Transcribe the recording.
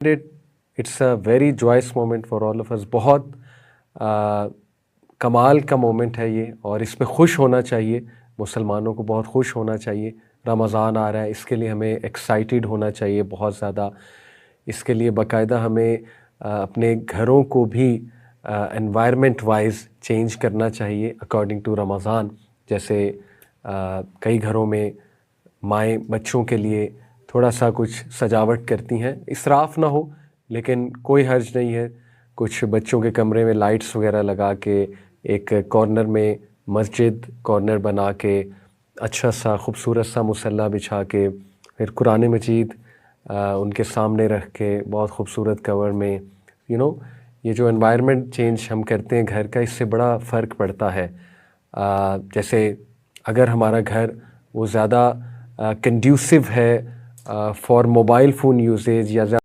It's a very joyous moment for all of us. बहुत कमाल का मोमेंट है ये, और इसमें खुश होना चाहिए। मुसलमानों को बहुत खुश होना चाहिए। रमज़ान आ रहा है, इसके लिए हमें एक्साइटेड होना चाहिए बहुत ज़्यादा। इसके लिए बाकायदा हमें अपने घरों को भी एनवायरनमेंट वाइज चेंज करना चाहिए अकॉर्डिंग टू रमज़ान। जैसे कई घरों में माएँ बच्चों के लिए थोड़ा सा कुछ सजावट करती हैं, इसराफ़ ना हो, लेकिन कोई हर्ज नहीं है। कुछ बच्चों के कमरे में लाइट्स वगैरह लगा के, एक कॉर्नर में मस्जिद कॉर्नर बना के, अच्छा सा खूबसूरत सा मुसल्ला बिछा के, फिर कुरान मजीद उनके सामने रख के बहुत खूबसूरत कवर में, ये जो एनवायरनमेंट चेंज हम करते हैं घर का, इससे बड़ा फ़र्क पड़ता है। जैसे अगर हमारा घर वो ज़्यादा कंड्यूसिव है फॉर मोबाइल फ़ोन यूसेज या